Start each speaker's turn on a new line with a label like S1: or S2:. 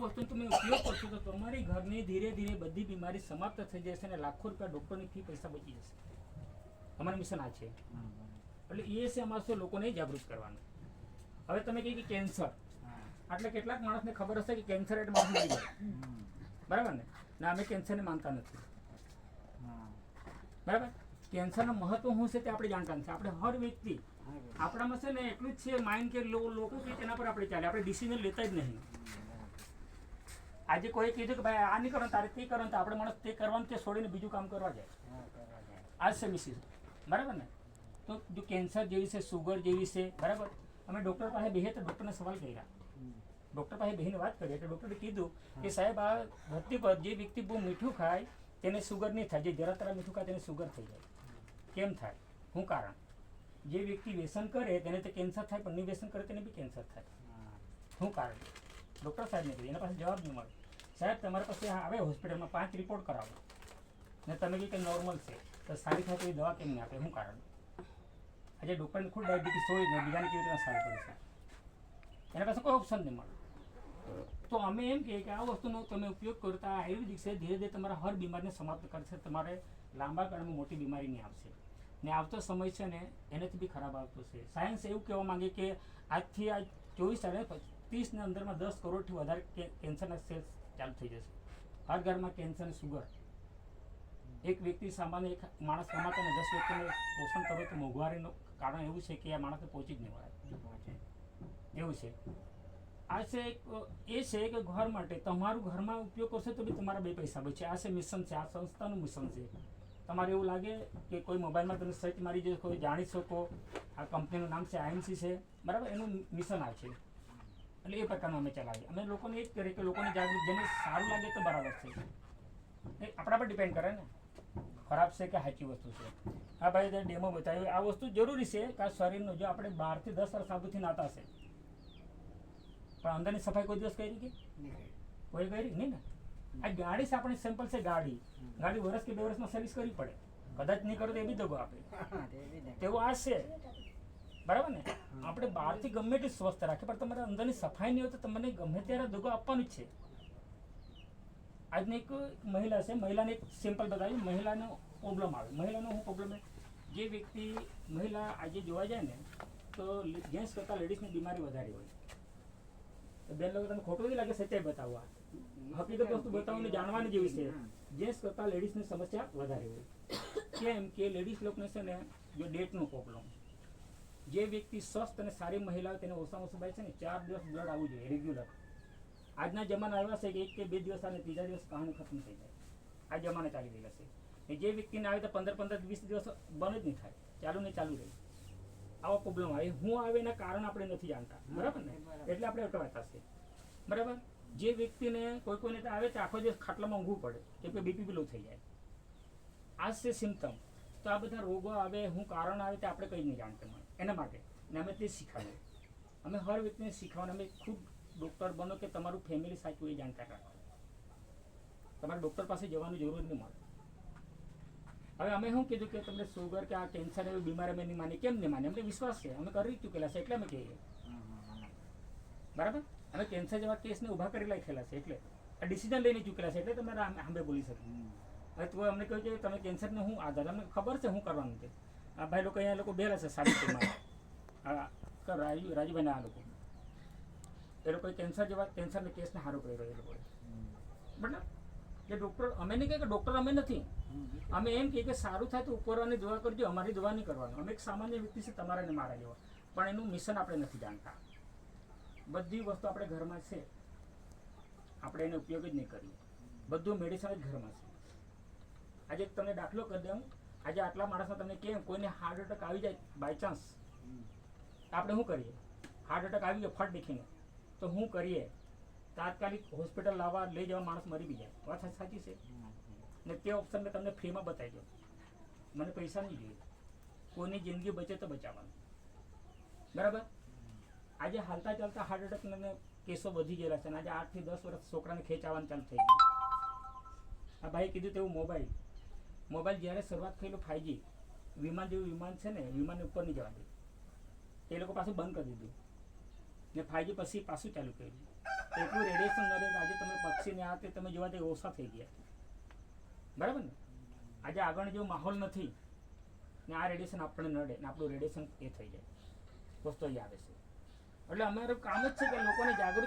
S1: વસ્તુનો તમે ઉપયોગ કરશો તો તમારી ઘરની ધીરે ધીરે બધી બીમારી સમાપ્ત થઈ જશે અને લાખો રૂપિયા ડૉક્ટરની ફી પૈસા બચી જશે. અમારું મિશન આ છે. એટલે એ છે અમારે શું લોકોને જાગૃત કરવાનું. હવે તમે કહી કે કેન્સર, એટલે કેટલાક માણસને ખબર હશે કે કેન્સર એટલે માણસ મરી જાય, બરાબર ને? ના, અમે કેન્સરને માનતા નથી, બરાબર? કેન્સરનું મહત્વ શું છે તે આપણે જાણતા નથી. આપણે હર વ્યક્તિ આપણામાં છે ને એટલું જ છે માઇન્ડ કે લોકો કે તેના પર આપણે ચાલે, આપણે ડિસિઝન લેતા જ નહીં. આજે કોઈ કીધું કે ભાઈ આ નહીં કરો તારે તે કરો તો આપણે માણસ તે કરવાનું તે છોડીને બીજું કામ કરવા જાય. આ જ છે મિસિસ, બરાબર ને? તો જો કેન્સર જેવી છે, સુગર જેવી છે, બરાબર? અમે ડૉક્ટર પાસે બેહીએ તો ડૉક્ટરને સવાલ કર્યા, ડૉક્ટર પાસે બેહીને વાત કરી એટલે ડૉક્ટરે કીધું કે સાહેબ આ ધરતી પર જે વ્યક્તિ બહુ મીઠું ખાય તેને સુગર નહીં થાય, જે જરા તરા મીઠું ખાય તેને સુગર થઈ જાય. કેમ થાય? શું કારણ? જે વ્યક્તિ વ્યસન કરે તેને તો કેન્સર થાય, પણ નહીં વ્યસન કરે તેને બી કેન્સર થાય. શું કારણ? ડૉક્ટર સાહેબને કીધું, એના પાસે જવાબ નહીં મળે. સાહેબ તમારા પાસે આવે હોસ્પિટલમાં 5 રિપોર્ટ કરાવો ને તમે કહી કે નોર્મલ છે, તો સારી થાય તો એ દવા કેમ નહીં આપે? શું કારણ? આજે ડૉક્ટરને ખુદ ડાયાબિટીસ હોય ને બીજાને કેવી રીતે સારું કરે છે? એના પાસે કોઈ ઓપ્શન નહીં મળે. તો અમે એમ કહીએ કે આ વસ્તુનો તમે ઉપયોગ કરતા આયુર્વેદિક છે, ધીરે ધીરે તમારા હર બીમારીને સમાપ્ત કરશે. તમારે લાંબા ગાળામાં મોટી બીમારી નહીં આવશે ને આવતો સમય છે ને એનાથી બી ખરાબ આવતો છે. સાયન્સ એવું કહેવા માંગે કે આજથી આ 24 અને 30ની અંદરમાં 10 કરોડથી વધારે કેન્સરના સેલ્સ ચાલુ થઈ જશે. હર ઘરમાં કેન્સર અને સુગર. એક વ્યક્તિ સામાન્ય એક માણસ કમાતો ને 10 વ્યક્તિને પોષણ કરો તો મોંઘવારીનું કારણ એવું છે કે આ માણસને પહોંચી જ નહીં વળે એવું છે. આ છે એ છે કે ઘર માટે તમારું ઘરમાં ઉપયોગ કરશો તો બી તમારા 2 પૈસા બચે. આ છે મિશન છે, આ સંસ્થાનું મિશન છે. તમારે એવું લાગે કે કોઈ મોબાઈલમાં તમે સર્ચ મારી જો કોઈ જાણી શકો આ કંપનીનું નામ છે IMC છે, બરાબર? એનું મિશન આ છે. એટલે એ પ્રકારનું અમે ચલાવીએ. અમે લોકોને એ જ કરીએ કે લોકોને જાગૃત, જેને સારું લાગે તો બરાબર છે, એ આપણા પર ડિપેન્ડ કરે ને ખરાબ છે કે સાચી વસ્તુ છે. હા ભાઈ ડેમો બતાવ્યો, આ વસ્તુ જરૂરી છે કે આ શરીરનું જો આપણે 12 થી 10 વાર સાબુથી નાતા છે પણ અંદરની સફાઈ કોઈ દિવસ કરી કે કોઈ કરી નહીં ને? આ ગાડી છે આપણી સિમ્પલ છે, ગાડી વર્ષ કે 2 વર્ષમાં સર્વિસ કરવી પડે, કદાચ નહીં કરો તો એ બી દગો આપે. તેવું આ છે, બરાબર ને? આપણે બહારથી ગમે તે સ્વસ્થ રાખે પણ તમારે અંદરની સફાઈ નહીં હોય તો તમને ગમે ત્યારે દગો આપવાનું જ છે. આજની એક મહિલા છે, મહિલાને એક સિમ્પલ બતાવી, મહિલાનો પ્રોબ્લેમ આવે. મહિલાનો શું પ્રોબ્લેમ? જે વ્યક્તિ મહિલા આજે જોવા જાય ને તો જેન્ટ્સ કરતાં લેડીઝની બીમારી વધારે હોય. બેન લોકો તમને ખોટું નહીં લાગે, સચ્ચાઈ બતાવવા, હકીકત વસ્તુ બતાવવાની જાણવાની જેવી છે. જેન્ટ્સ કરતાં લેડીઝની સમસ્યા વધારે હોય. કેમ કે લેડીઝ લોકોને છે ને જો ડેટનો પ્રોબ્લેમ, જે વ્યક્તિ સ્વસ્થ અને સારી મહિલા હોય તેને ઓછામાં ઓછું ભાઈ છે ને 4 દિવસ બ્લડ આવવું જોઈએ રેગ્યુલર. આજના જમાના આવ્યા છે કે 1 કે 2 દિવસ અને ત્રીજા દિવસ કહાની ખતમ થઈ જાય. આ જમાના ચાલી રહેલા છે. એ જે વ્યક્તિને આવે તો 15-15 20 દિવસ બંધ જ નહીં થાય, ચાલુ ને ચાલુ રહે. આવો પ્રોબ્લેમ આવે. હું આવે એના કારણ આપણે નથી જાણતા, બરાબર ને? એટલે આપણે અટવાતા છે, બરાબર? જે વ્યક્તિને કોઈને આવે તો આખો દિવસ ખાટલામાં ઊંઘવું પડે કેમ કે BP લો થઈ જાય. આ છે સિમ્ટમ. તો આ બધા રોગો આવે, શું કારણ આવે તે આપણે કંઈ નહીં જાણતા મળે. એના માટે ને અમે તે શીખવાડીએ. અમે હર વ્યક્તિને શીખવાનું. અમે ખૂબ ડૉક્ટર બનો કે તમારું ફેમિલી સાચું એ જાણતા રાખો. તમારે ડૉક્ટર પાસે જવાની જરૂર નહીં મળે. હવે અમે શું કીધું કે તમને સુગર કે આ કેન્સર એવી બીમારી અમે નહીં માની. કેમ નહીં માની? અમને વિશ્વાસ છે, અમે કરી ચૂકેલા છે એટલે અમે કહીએ, બરાબર? અમે કેન્સર જેવા કેસને ઊભા કરી રાખેલા છે એટલે આ ડિસિઝન લઈને ચૂકેલા છે એટલે તમે સાંભે બોલી શકો. હવે તો અમને કહ્યું કે તમે કેન્સરને શું આધાર, અમને ખબર છે શું કરવાનું છે. આ ભાઈ લોકો અહીંયા લોકો બેલા છે સાબિતમાં, રાજુભાઈના આ લોકો એ લોકોએ કેન્સર જેવા કેન્સરના કેસને સારો કર્યો એ લોકોએ, બરાબર? કે ડૉક્ટર અમે નહીં કહે કે ડૉક્ટર અમે નથી. અમે એમ કહીએ કે સારું થાય તો ઉપરવાની દવા કરજો, અમારી દવા નહીં કરવાનું. અમે એક સામાન્ય વ્યક્તિ છે તમારા ને મારા જેવા, પણ એનું મિશન આપણે નથી જાણતા. બધી વસ્તુ આપણે ઘરમાં છે, આપણે એનો ઉપયોગ જ નહીં કરીએ. બધું મેડિસિન જ ઘરમાં છે. આજે તમને દાખલો કરી દઉં, આજે આટલા માણસમાં તમને કેમ કોઈને હાર્ટ એટેક આવી જાય બાય ચાન્સ, આપણે શું કરીએ? હાર્ટ એટેક આવી ગયો ફટ દેખીને તો શું કરીએ? તાત્કાલિક હોસ્પિટલ લાવવા લઈ જવા, માણસ મરી બી જાય. વાત સાચી છે ને? તે ઓપ્શન મેં તમને ફ્રીમાં બતાવી દો. મને પૈસા નહીં જોઈએ, કોઈની જિંદગી બચે તો બચાવવાનું, બરાબર? આજે હાલતા ચાલતા હાર્ટ એટેકના કેસો વધી ગયેલા છે અને આજે 8 થી 10 વર્ષ છોકરાને ખેંચાવાનું ચાલુ થઈ ગયું. આ ભાઈ કીધું તેવું મોબાઈલ જ્યારે શરૂઆત થયેલું 5G વિમાન જેવું વિમાન છે ને, વિમાનની ઉપર નહીં જવા દે, એ લોકો પાછું બંધ કરી દીધું ને 5G પછી પાછું ચાલુ કર્યું. એટલું રેડિયેશન નડે કે આજે તમે પક્ષીને આ તે તમે જોવા તે ઓછા થઈ ગયા, બરાબર ને? આજે આગળ જેવો માહોલ નથી ને આ રેડિયેશન આપણને નડે ને આપણું રેડિયેશન એ થઈ જાય, વસ્તુ એ આવે છે. એટલે અમારું કામ જ છે કે લોકોને જાગૃત